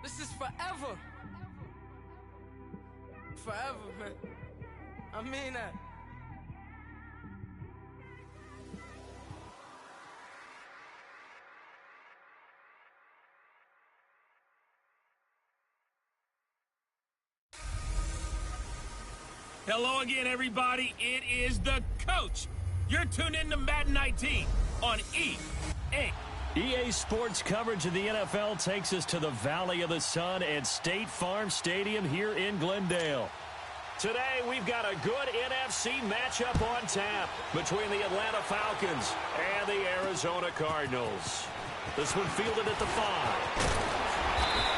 This is forever. Forever, man. I mean that. Hello again, everybody. It is the coach. You're tuned in to Madden 19 on EA. EA Sports coverage of the NFL takes us to the Valley of the Sun at State Farm Stadium here in Glendale. Today, we've got a good NFC matchup on tap between the Atlanta Falcons and the Arizona Cardinals. This one fielded at the 5.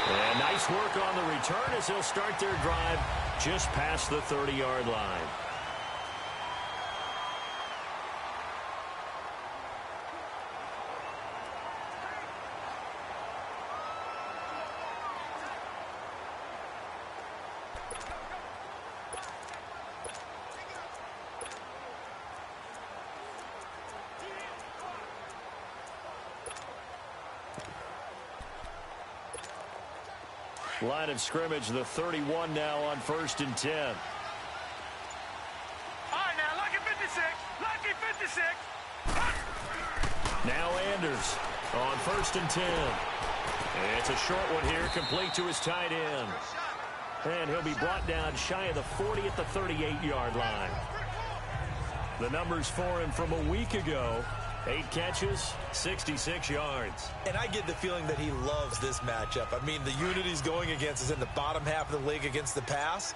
And nice work on the return as they'll start their drive just past the 30-yard line. Line of scrimmage, the 31 now on 1st and 10. All right, now, lucky 56. Lucky 56. Now Anders on 1st and 10. It's a short one here, complete to his tight end. And he'll be brought down shy of the 40 at the 38-yard line. The numbers for him from a week ago: 8 catches, 66 yards. And I get the feeling that he loves this matchup. I mean, the unit he's going against is in the bottom half of the league against the pass.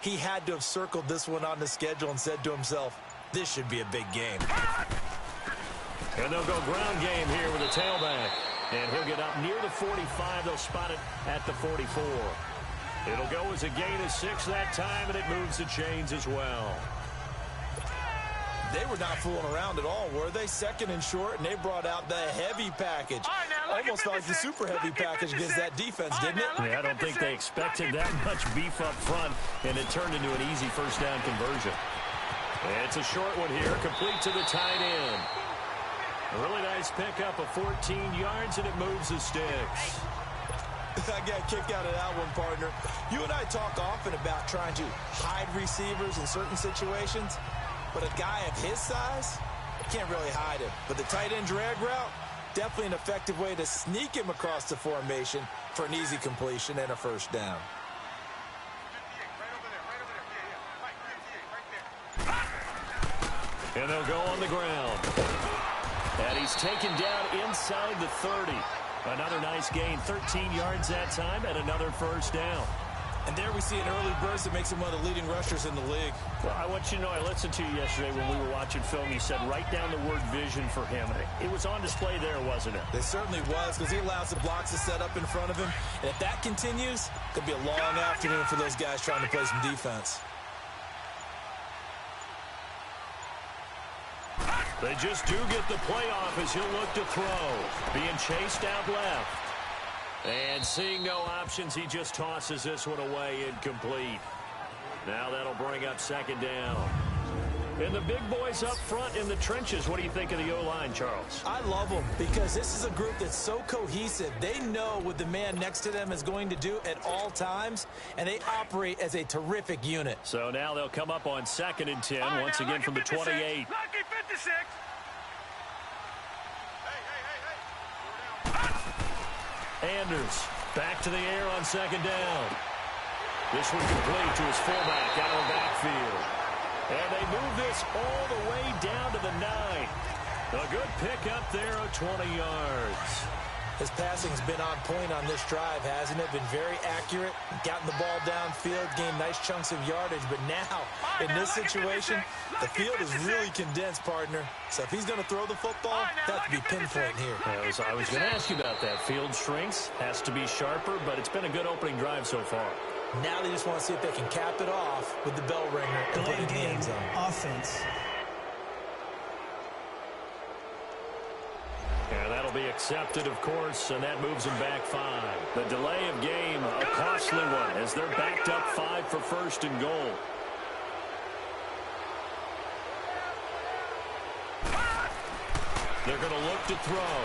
He had to have circled this one on the schedule and said to himself, this should be a big game. And they'll go ground game here with a tailback. And he'll get up near the 45. They'll spot it at the 44. It'll go as a gain of 6 that time, and it moves the chains as well. They were not fooling around at all, were they? 2nd and short, and they brought out the heavy package. Almost felt like the super heavy package against that defense, didn't it? Yeah, I don't think they expected that much beef up front, and it turned into an easy first down conversion. It's a short one here, complete to the tight end. A really nice pickup of 14 yards, and it moves the sticks. I got kicked out of that one, partner. You and I talk often about trying to hide receivers in certain situations. But a guy of his size, can't really hide him. But the tight end drag route, definitely an effective way to sneak him across the formation for an easy completion and a first down. And they'll go on the ground. And he's taken down inside the 30. Another nice gain, 13 yards that time, and another first down. And there we see an early burst that makes him one of the leading rushers in the league. Well, I want you to know, I listened to you yesterday when we were watching film. You said write down the word vision for him. It was on display there, wasn't it? It certainly was, because he allows the blocks to set up in front of him. And if that continues, it could be a long afternoon for those guys trying to play some defense. They just do get the playoff as he'll look to throw. Being chased out left. And seeing no options, he just tosses this one away, incomplete. Now that'll bring up 2nd down. And the big boys up front in the trenches. What do you think of the O-line, Charles? I love them because this is a group that's so cohesive. They know what the man next to them is going to do at all times, and they operate as a terrific unit. So now they'll come up on 2nd and 10, once again from the 28. Lucky 56. Anders back to the air on 2nd down. This one complete to his fullback out of the backfield. And they move this all the way down to the 9. A good pickup there of 20 yards. His passing's been on point on this drive, hasn't it? Been very accurate, gotten the ball downfield, gained nice chunks of yardage. But now, in this situation, the field is really condensed, partner. So if he's going to throw the football, that could be pinpoint here. I was going to ask you about that. Field shrinks, has to be sharper, but it's been a good opening drive so far. Now they just want to see if they can cap it off with the bell ringer and put it in the end zone. Offense. And that'll be accepted, of course, and that moves them back 5. The delay of game, a costly one, as they're backed up 5 for 1st and goal. They're going to look to throw.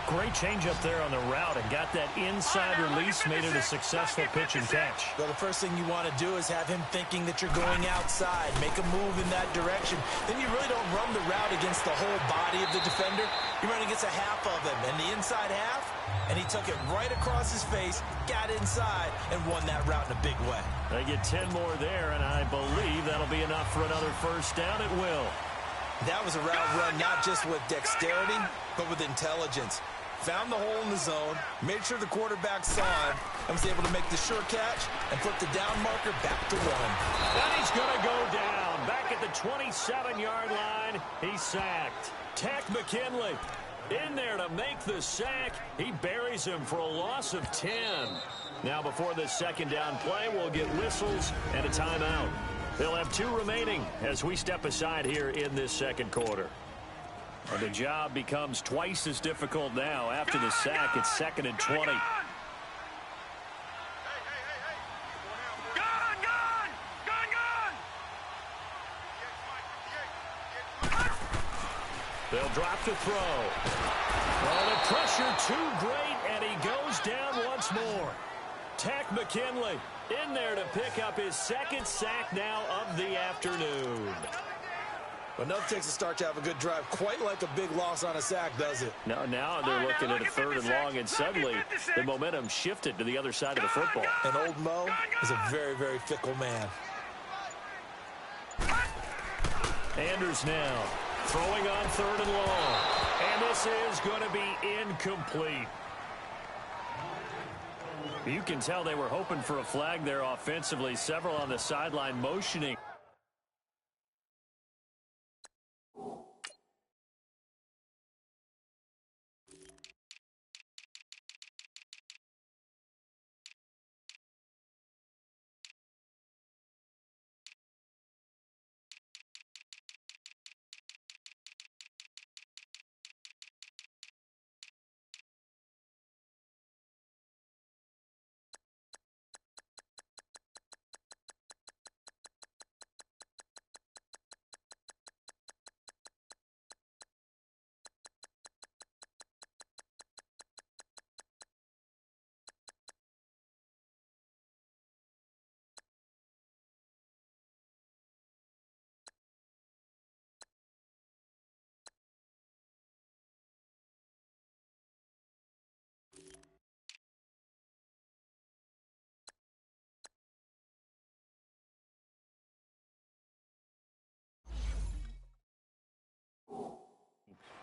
Great change up there on the route and got that inside release, made it a successful pitch and catch. Well, the first thing you want to do is have him thinking that you're going outside, make a move in that direction. Then you really don't run the route against the whole body of the defender. You run against a half of him, and the inside half, and he took it right across his face, got inside, and won that route in a big way. They get 10 more there, and I believe that'll be enough for another first down. It will. That was a route run not just with dexterity, but with intelligence. Found the hole in the zone, made sure the quarterback saw him, and was able to make the sure catch and flip the down marker back to one. And he's going to go down. Back at the 27-yard line, he's sacked. Tack McKinley in there to make the sack. He buries him for a loss of 10. Now before this second down play, we'll get whistles and a timeout. They'll have 2 remaining as we step aside here in this second quarter. And the job becomes twice as difficult now. After the sack, it's 2nd and 20. They'll drop to throw. Well, the pressure too great, and he goes down once more. Tack McKinley in there to pick up his 2nd sack now of the afternoon. But enough takes a start to have a good drive. Quite like a big loss on a sack, does it? Now they're looking at a 3rd and long, and suddenly the momentum shifted to the other side of the football. And old Mo is a very, very fickle man. Anders now throwing on 3rd and long. And this is going to be incomplete. You can tell they were hoping for a flag there offensively. Several on the sideline motioning.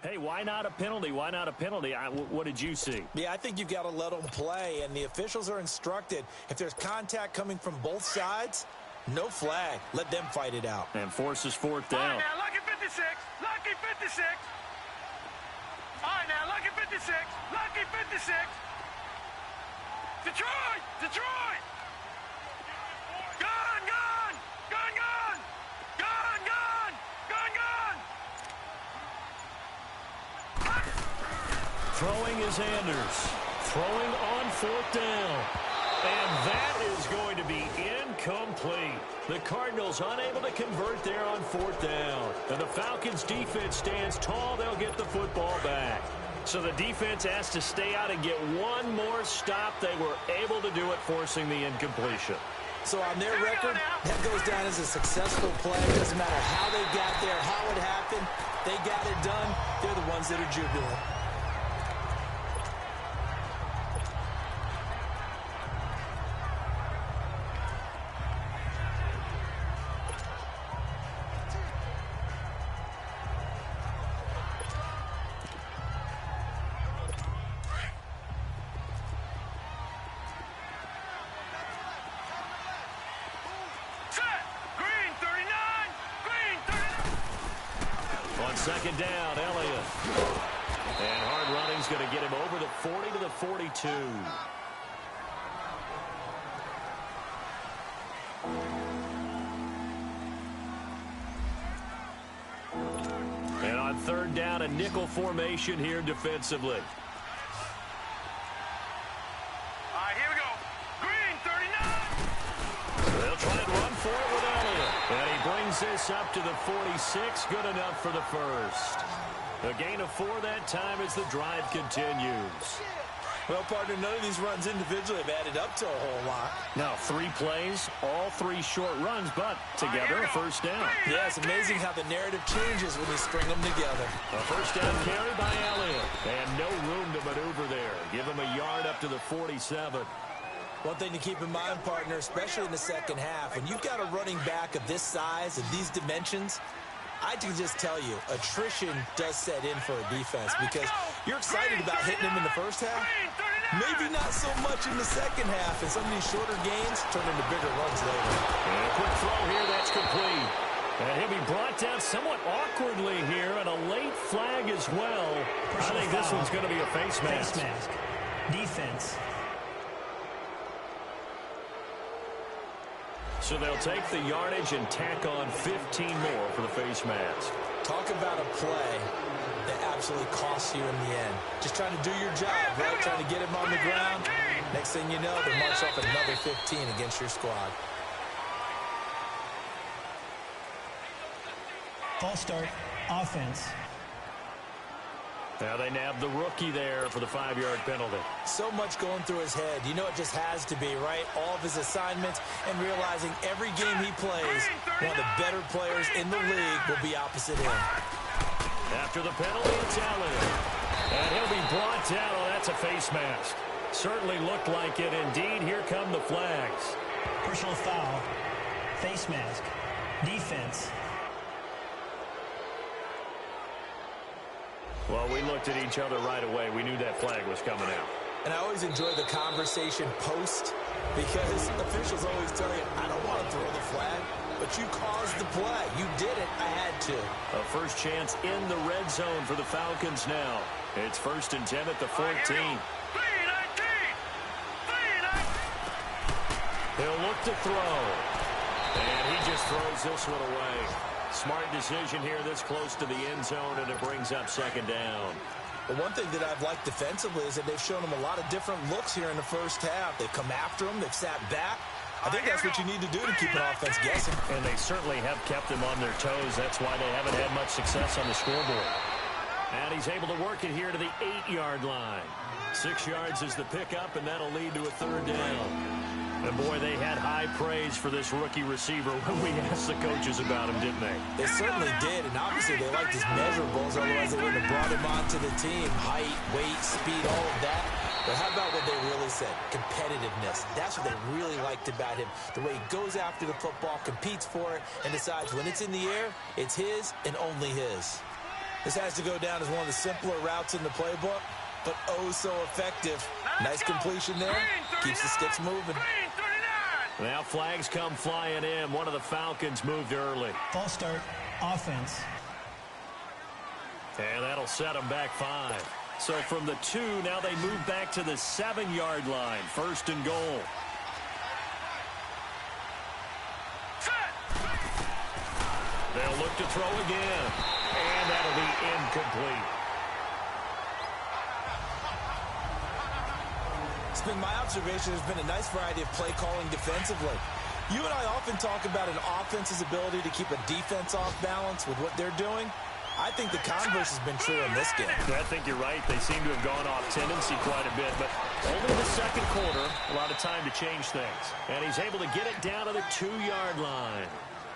Hey, why not a penalty? Why not a penalty? What did you see? Yeah, I think you've got to let them play, and the officials are instructed if there's contact coming from both sides, no flag. Let them fight it out. And forces 4th down. All right, now, lucky 56. Lucky 56. All right, now, lucky 56. Lucky 56. Detroit! Detroit! Gun, gun! Gun, gun! Gun, gun! Gun, gun! Throwing is Anders. Throwing on 4th down. And that is going to be incomplete. The Cardinals unable to convert there on 4th down. And the Falcons defense stands tall. They'll get the football back. So the defense has to stay out and get one more stop. They were able to do it, forcing the incompletion. So on their record, that goes down as a successful play. It doesn't matter how they got there, how it happened. They got it done. They're the ones that are jubilant. Second down, Elliott. And hard running's going to get him over the 40 to the 42. And on 3rd down, a nickel formation here defensively. All right, here we go. Green, 39. They'll try and run for it with Elliott. And he brings this up to the 46. Good enough for the first. A gain of 4 that time as the drive continues. Well, partner, none of these runs individually have added up to a whole lot. Now 3 plays, all 3 short runs, but together a first down. Yeah, it's amazing how the narrative changes when you string them together. A first down carry by Elliott. And no room to maneuver there. Give him a yard up to the 47. One thing to keep in mind, partner, especially in the second half, when you've got a running back of this size, of these dimensions, I can just tell you, attrition does set in for a defense because you're excited about hitting him in the first half. Maybe not so much in the second half, and some of these shorter gains turn into bigger runs later. And a quick throw here, that's complete. And he'll be brought down somewhat awkwardly here, and a late flag as well. I think this one's going to be a face mask. Face mask. Defense. So they'll take the yardage and tack on 15 more for the face mask. Talk about a play that absolutely costs you in the end. Just trying to do your job, right? Trying to get him on the ground. Next thing you know, they march off another 15 against your squad. False start. Offense. Now they nab the rookie there for the 5-yard penalty. So much going through his head. You know it just has to be, right? All of his assignments and realizing every game he plays, one of the better players in the league will be opposite him. After the penalty, it's Elliott. And he'll be brought down. Oh, that's a face mask. Certainly looked like it. Indeed, here come the flags. Personal foul. Face mask. Defense. Well, we looked at each other right away. We knew that flag was coming out. And I always enjoy the conversation post because officials always tell you, I don't want to throw the flag, but you caused the play. You did it. I had to. A first chance in the red zone for the Falcons now. It's 1st and 10 at the 14. He'll look to throw. And he just throws this one away. Smart decision here this close to the end zone, and it brings up 2nd down. But one thing that I've liked defensively is that they've shown him a lot of different looks here in the first half. They've come after him. They've sat back. I think that's what you need to do to keep an offense guessing. And they certainly have kept them on their toes. That's why they haven't had much success on the scoreboard. And he's able to work it here to the 8-yard line. 6 yards is the pickup, and that'll lead to a 3rd down. And, boy, they had high praise for this rookie receiver when we asked the coaches about him, didn't they? They certainly did, and obviously they liked his measurables, otherwise they wouldn't have brought him onto the team. Height, weight, speed, all of that. But how about what they really said? Competitiveness. That's what they really liked about him. The way he goes after the football, competes for it, and decides when it's in the air, it's his and only his. This has to go down as one of the simpler routes in the playbook, but oh so effective. Nice completion there. Keeps the sticks moving. Now flags come flying in. One of the Falcons moved early. False start. Offense. And that'll set them back 5. So from the 2, now they move back to the 7-yard line. 1st and goal. They'll look to throw again. And that'll be incomplete. It's been my observation there's been a nice variety of play calling defensively. You and I often talk about an offense's ability to keep a defense off balance with what they're doing. I think the converse has been true in this game. I think you're right. They seem to have gone off tendency quite a bit, but only the 2nd quarter, a lot of time to change things. And he's able to get it down to the 2-yard line.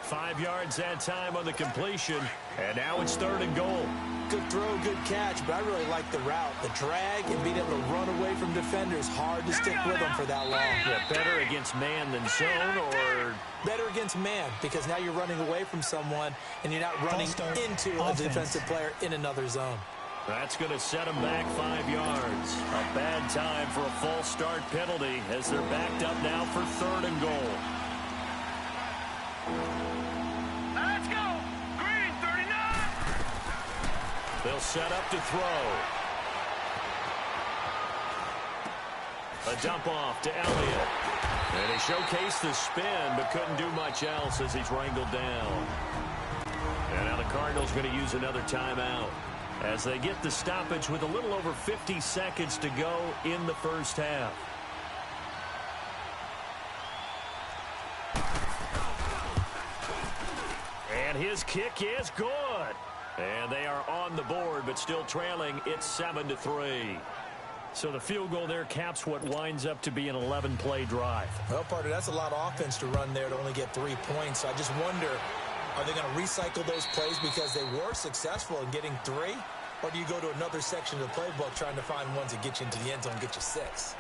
5 yards that time on the completion, and now it's 3rd and goal. Good throw, good catch, but I really like the route. The drag and being able to run away from defenders, hard to stick with them for that long. Yeah, better against man than zone, or better against man, because now you're running away from someone and you're not running into a defensive player in another zone. That's going to set them back 5 yards. A bad time for a false start penalty as they're backed up now for 3rd and goal. Let's go. Green 39. They'll set up to throw. A dump off to Elliott. And he showcased the spin, but couldn't do much else as he's wrangled down. And now the Cardinals going to use another timeout as they get the stoppage with a little over 50 seconds to go in the first half. And his kick is good. And they are on the board, but still trailing. It's 7-3. So the field goal there caps what winds up to be an 11-play drive. Well, partner, that's a lot of offense to run there to only get 3 points. So I just wonder, are they going to recycle those plays because they were successful in getting 3? Or do you go to another section of the playbook trying to find ones that get you into the end zone and get you 6?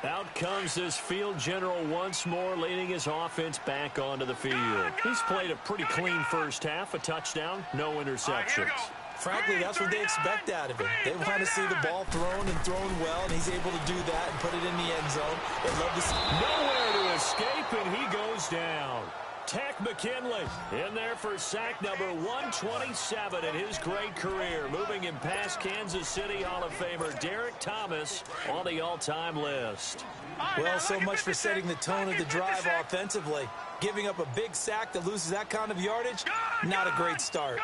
Out comes this field general once more, leading his offense back onto the field. He's played a pretty clean first half, a touchdown, no interceptions. Frankly, that's what they expect out of him. They want to see the ball thrown and thrown well, and he's able to do that and put it in the end zone. They'd love to see. Nowhere to escape, and he goes down. Tack McKinley in there for sack number 127 in his great career. Moving him past Kansas City Hall of Famer Derek Thomas on the all-time list. Well, so much for setting the tone of the drive offensively. Giving up a big sack that loses that kind of yardage, not a great start.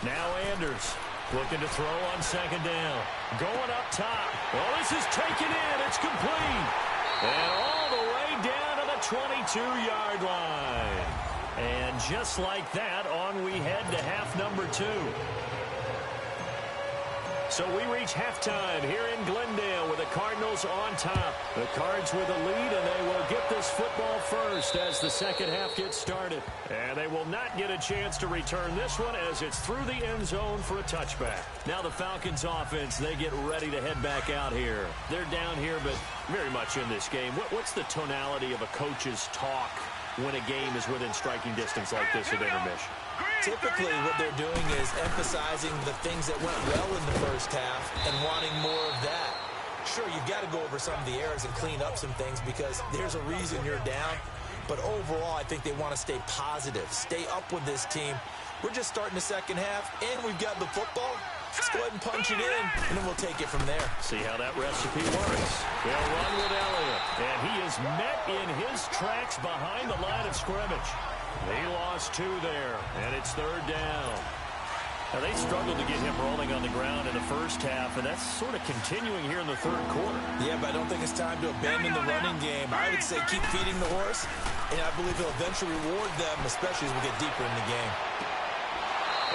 Now Anders looking to throw on second down. Going up top. Well, this is taken in. It's complete. And all the way down to the 22-yard line. And just like that, on we head to half number 2. So we reach halftime here in Glendale with the Cardinals on top. The Cards with a lead, and they will get this football first as the second half gets started. And they will not get a chance to return this one as it's through the end zone for a touchback. Now the Falcons offense, they get ready to head back out here. They're down here, but very much in this game. What's the tonality of a coach's talk when a game is within striking distance like this at intermission? Typically, what they're doing is emphasizing the things that went well in the first half and wanting more of that. Sure, you've got to go over some of the errors and clean up some things because there's a reason you're down. But overall, I think they want to stay positive, stay up with this team. We're just starting the second half, and we've got the football. Let's go ahead and punch it in, and then we'll take it from there. See how that recipe works. They'll run with Elliott, and he is met in his tracks behind the line of scrimmage. They lost 2 there, and it's third down. Now, they struggled to get him rolling on the ground in the first half, and that's sort of continuing here in the third quarter. Yeah, but I don't think it's time to abandon the running game. I would say keep feeding the horse, and I believe he'll eventually reward them, especially as we get deeper in the game.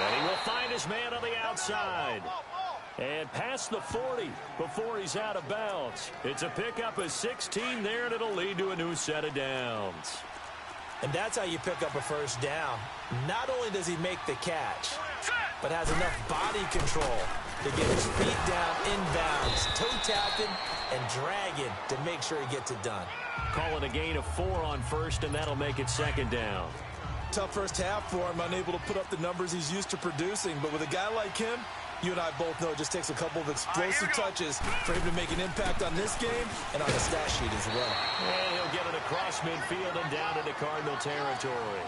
And he will find his man on the outside. And past the 40 before he's out of bounds. It's a pickup of 16 there, and it'll lead to a new set of downs. And that's how you pick up a first down. Not only does he make the catch, but has enough body control to get his feet down inbounds, toe tapping and dragging to make sure he gets it done. Calling a gain of 4 on first, and that'll make it second down. Tough first half for him, unable to put up the numbers he's used to producing. But with a guy like him, you and I both know it just takes a couple of explosive touches for him to make an impact on this game and on the stat sheet as well. And he'll get it across midfield and down into Cardinal territory.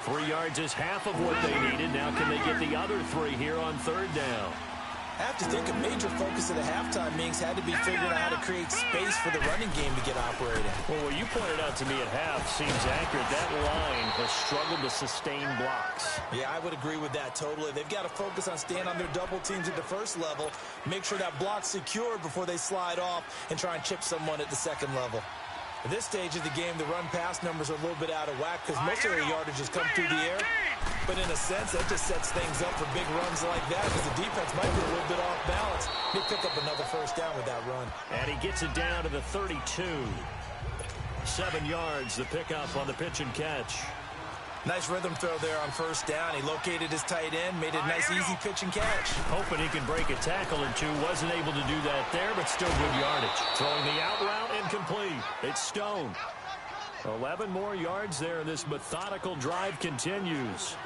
3 yards is half of what they needed. Now can they get the other 3 here on third down? I have to think a major focus of the halftime meetings had to be figuring out how to create space for the running game to get operating. Well, what you pointed out to me at half seems accurate. That line has struggled to sustain blocks. Yeah, I would agree with that totally. They've got to focus on staying on their double teams at the first level, make sure that block's secured before they slide off and try and chip someone at the second level. At this stage of the game, the run-pass numbers are a little bit out of whack because most of their yardage has come through the air. But in a sense, that just sets things up for big runs like that because the defense might be a little bit off balance. They pick up another first down with that run. And he gets it down to the 32. 7 yards, the pickup on the pitch and catch. Nice rhythm throw there on first down. He located his tight end, made it a nice, easy pitch and catch. Hoping he can break a tackle or 2. Wasn't able to do that there, but still good yardage. Throwing the out route incomplete. It's Stone. 11 more yards there, and this methodical drive continues.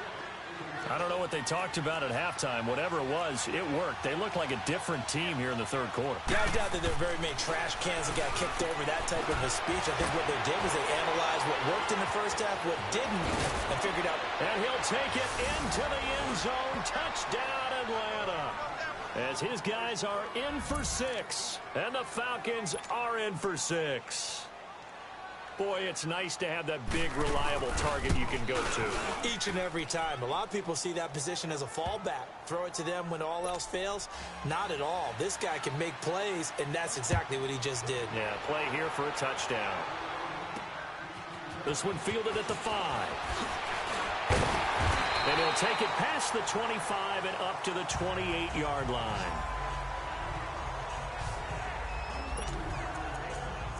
I don't know what they talked about at halftime. Whatever it was, it worked. They look like a different team here in the third quarter. Yeah, I doubt that there are very many trash cans that got kicked over that type of a speech. I think what they did was they analyzed what worked in the first half, what didn't, and figured out. And he'll take it into the end zone. Touchdown, Atlanta. As his guys are in for 6, and the Falcons are in for 6. Boy, it's nice to have that big, reliable target you can go to. Each and every time. A lot of people see that position as a fallback. Throw it to them when all else fails. Not at all. This guy can make plays, and that's exactly what he just did. Yeah, play here for a touchdown. This one fielded at the 5. And he'll take it past the 25 and up to the 28-yard line.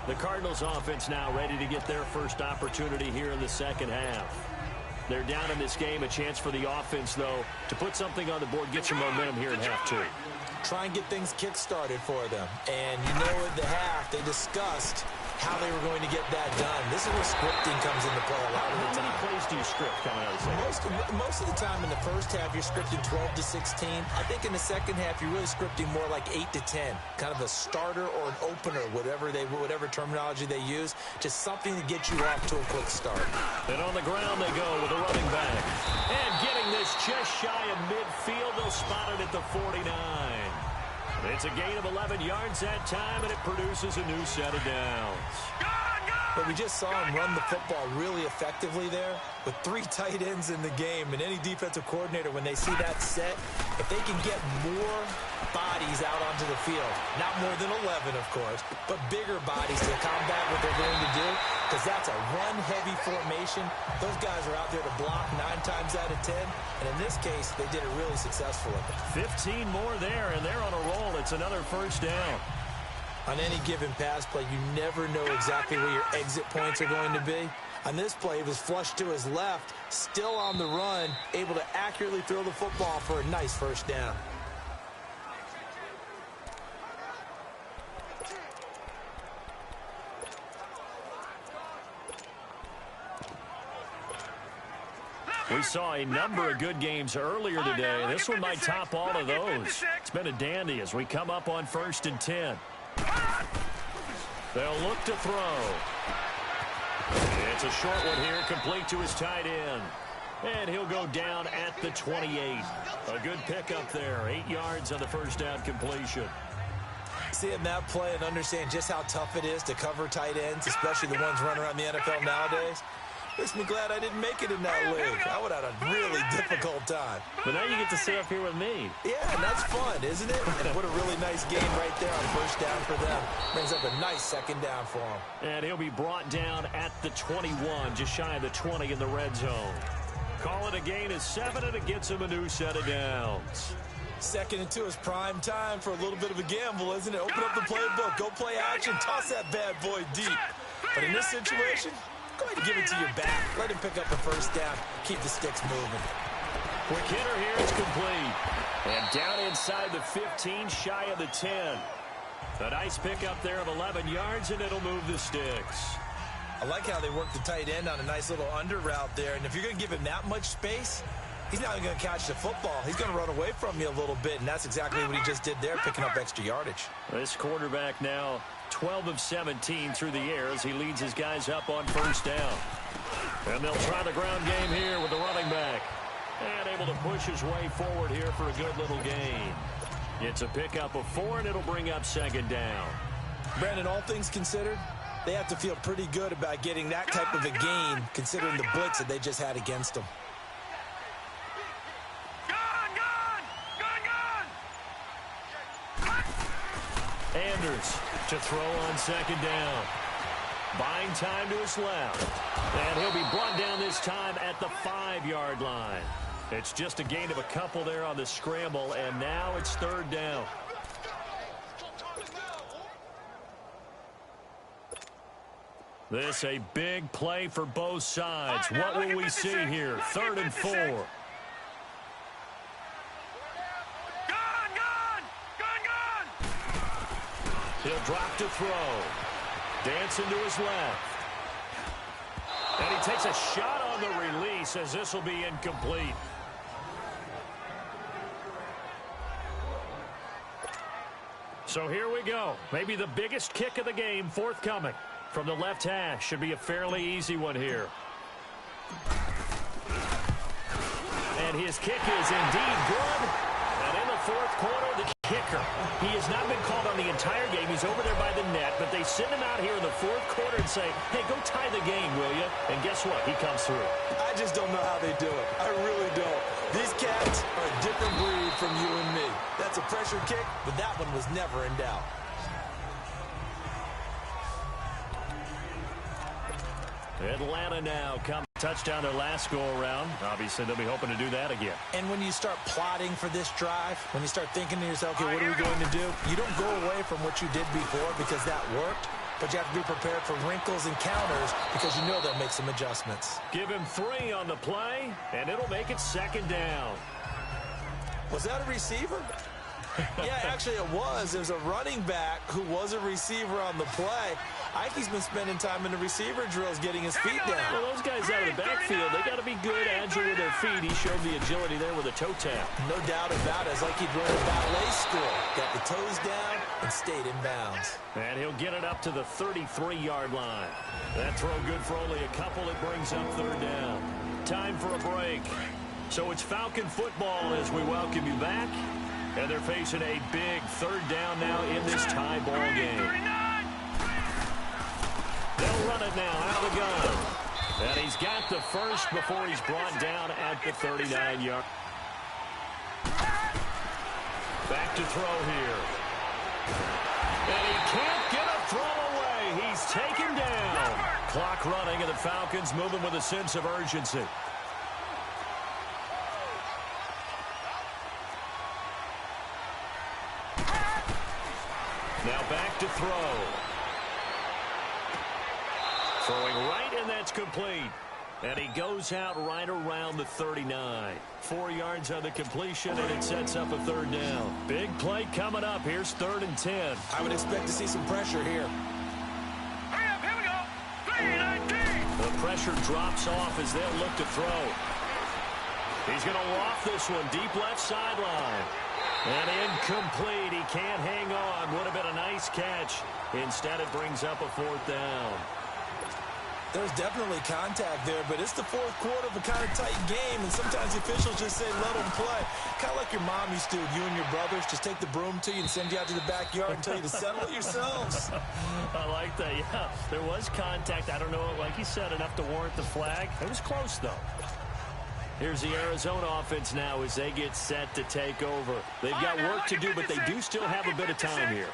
The Cardinals offense now ready to get their first opportunity here in the second half. They're down in this game. A chance for the offense, though, to put something on the board, get some momentum here in half 2. Try and get things kick-started for them. And you know at the half, they discussed how they were going to get that done. This is where scripting comes into play a lot of the time. How many plays do you script coming out of the second? Most of the time in the first half, you're scripting 12 to 16. I think in the second half, you're really scripting more like 8 to 10. Kind of a starter or an opener, whatever terminology they use. Just something to get you off to a quick start. And on the ground they go with a running back. And getting this just shy of midfield, they'll spot it at the 49. It's a gain of 11 yards that time, and it produces a new set of downs. But we just saw him run the football really effectively there with 3 tight ends in the game. And any defensive coordinator, when they see that set, if they can get more bodies out onto the field, not more than 11, of course, but bigger bodies to combat what they're going to do, because that's a run-heavy formation. Those guys are out there to block 9 times out of 10. And in this case, they did it really successfully. 15 more there, and they're on a roll. It's another first down. On any given pass play, you never know exactly where your exit points are going to be. On this play, it was flushed to his left, still on the run, able to accurately throw the football for a nice first down. We saw a number of good games earlier today. This one might top all of those. It's been a dandy as we come up on 1st and 10. They'll look to throw. It's a short one here, complete to his tight end. And he'll go down at the 28. A good pickup there, 8 yards on the first down completion. Seeing that play and understand just how tough it is to cover tight ends, especially the ones running around the NFL nowadays, makes me glad I didn't make it in that league. I would have had a really difficult time. But now you get to sit up here with me. Yeah, and that's fun, isn't it? And what a really nice game right there on first down for them. Brings up a nice second down for him. And he'll be brought down at the 21, just shy of the 20 in the red zone. Call it a gain of 7, and it gets him a new set of downs. 2nd and 2 is prime time for a little bit of a gamble, isn't it? Open up the playbook, go play action, toss that bad boy deep. But in this situation, go ahead and give it to your back. Let him pick up the first down. Keep the sticks moving. Quick hitter here. It's complete. And down inside the 15, shy of the 10. A nice pickup there of 11 yards, and it'll move the sticks. I like how they work the tight end on a nice little under route there. And if you're going to give him that much space, he's not even going to catch the football. He's going to run away from you a little bit, and that's exactly what he just did there, picking up extra yardage. This quarterback now 12 of 17 through the air as he leads his guys up on first down. And they'll try the ground game here with the running back. And able to push his way forward here for a good little gain. It's a pickup of 4, and it'll bring up second down. Brandon, all things considered, they have to feel pretty good about getting that type of a gain, considering the blitz that they just had against them. Anders to throw on second down. Buying time to his left. And he'll be brought down this time at the 5-yard line. It's just a gain of a couple there on the scramble, and now it's 3rd down. This a big play for both sides. What will we see here? 3rd and 4. He'll drop to throw. Dancing to his left. And he takes a shot on the release as this will be incomplete. So here we go. Maybe the biggest kick of the game forthcoming. From the left hash, should be a fairly easy one here. And his kick is indeed good. And in the 4th quarter, the kicker. He has not been called on the entire game. He's over there by the net, but they send him out here in the 4th quarter and say, hey, go tie the game, will you? And guess what? He comes through. I just don't know how they do it. I really don't. These cats are a different breed from you and me. That's a pressure kick, but that one was never in doubt. Atlanta now come touchdown their last go-around. Obviously, they'll be hoping to do that again. And when you start plotting for this drive, when you start thinking to yourself, okay, what are we going to do? You don't go away from what you did before because that worked, but you have to be prepared for wrinkles and counters because you know they'll make some adjustments. Give him 3 on the play, and it'll make it 2nd down. Was that a receiver? Yeah, actually it was. There's a running back who was a receiver on the play. I think he's been spending time in the receiver drills getting his feet down. Well, those guys out of the backfield, they got to be good, agile with their feet. He showed the agility there with a toe tap. No doubt about it. It's like he'd run a ballet school. Got the toes down and stayed in bounds. And he'll get it up to the 33-yard line. That throw good for only a couple. It brings up 3rd down. Time for a break. So it's Falcon football as we welcome you back. And they're facing a big 3rd down now in this tie ball game. They'll run it now out of the gun. And he's got the first before he's brought down at the 39-yard. Back to throw here. And he can't get a throw away. He's taken down. Clock running, and the Falcons moving with a sense of urgency. Now back to throw. Throwing right, and that's complete. And he goes out right around the 39. 4 yards on the completion, and it sets up a 3rd down. Big play coming up. Here's 3rd and 10. I would expect to see some pressure here. Hurry up, here we go. 3-19. The pressure drops off as they'll look to throw. He's going to loft this one deep left sideline. And incomplete. He can't hang on. Would have been a nice catch. Instead, it brings up a 4th down. There's definitely contact there, but it's the 4th quarter of a kind of tight game, and sometimes the officials just say, let them play. Kind of like your mom used to, you and your brothers, just take the broom to you and send you out to the backyard and tell you to settle it yourselves. I like that, yeah. There was contact. I don't know, like you said, enough to warrant the flag. It was close, though. Here's the Arizona offense now as they get set to take over. They've got work to do, but they do still have a bit of time here.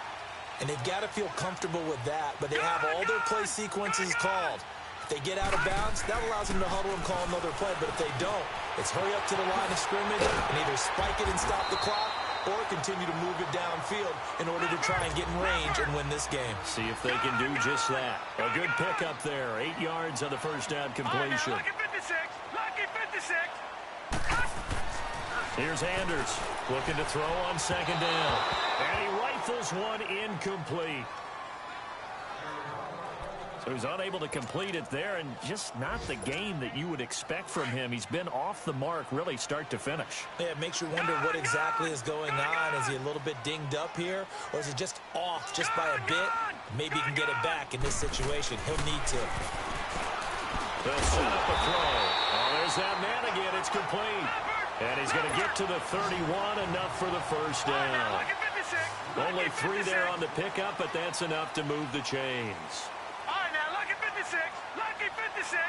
And they've got to feel comfortable with that, but they have all their play sequences called. If they get out of bounds, that allows them to huddle and call another play, but if they don't, it's hurry up to the line of scrimmage and either spike it and stop the clock or continue to move it downfield in order to try and get in range and win this game. See if they can do just that. A good pickup there. 8 yards on the 1st down completion. Lucky 56. Lucky 56. Here's Anders looking to throw on 2nd down. And he rifles one incomplete. So he's unable to complete it there, and just not the game that you would expect from him. He's been off the mark really start to finish. Yeah, it makes you wonder what exactly is going on. Is he a little bit dinged up here, or is it just off just by a bit? Maybe he can get it back in this situation. He'll need to. They'll set up a throw. Oh, there's that man again. It's complete. And he's going to get to the 31, enough for the 1st down. Only 3 there on the pickup, but that's enough to move the chains. All right, now, lucky 56. Lucky 56.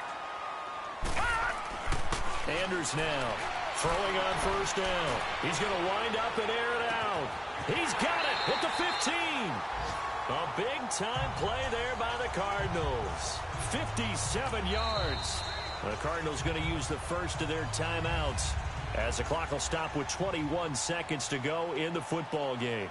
Anders now throwing on 1st down. He's going to wind up and air it out. He's got it at the 15. A big-time play there by the Cardinals. 57 yards. The Cardinals going to use the first of their timeouts as the clock will stop with 21 seconds to go in the football game.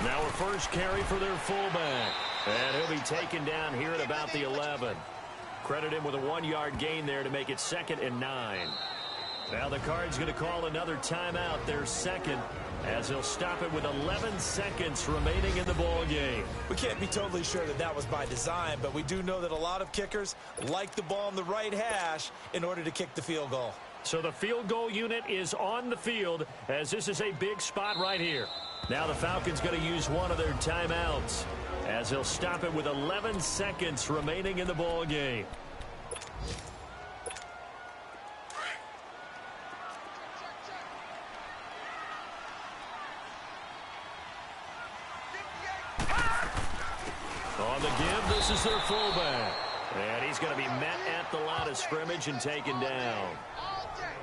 Now a first carry for their fullback. And he'll be taken down here at about the 11. Credit him with a 1-yard gain there to make it 2nd and 9. Now the Cards going to call another timeout, their 2nd, as he'll stop it with 11 seconds remaining in the ball game. We can't be totally sure that that was by design, but we do know that a lot of kickers like the ball on the right hash in order to kick the field goal. So the field goal unit is on the field as this is a big spot right here. Now the Falcons going to use one of their timeouts as he'll stop it with 11 seconds remaining in the ball game. On the give, this is their fullback. And he's going to be met at the line of scrimmage and taken down.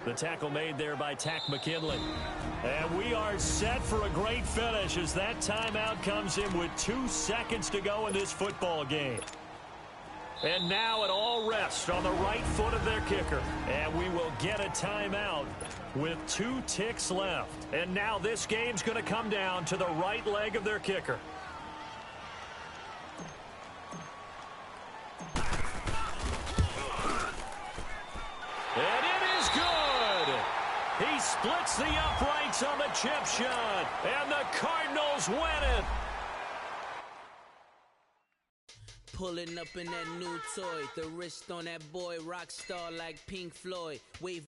The tackle made there by Tack McKinley. And we are set for a great finish as that timeout comes in with 2 seconds to go in this football game. And now it all rests on the right foot of their kicker. And we will get a timeout with 2 ticks left. And now this game's going to come down to the right leg of their kicker. And it is good. He splits the uprights on the chip shot. And the Cardinals win it. Pulling up in that new toy. The wrist on that boy, rock star like Pink Floyd. Wave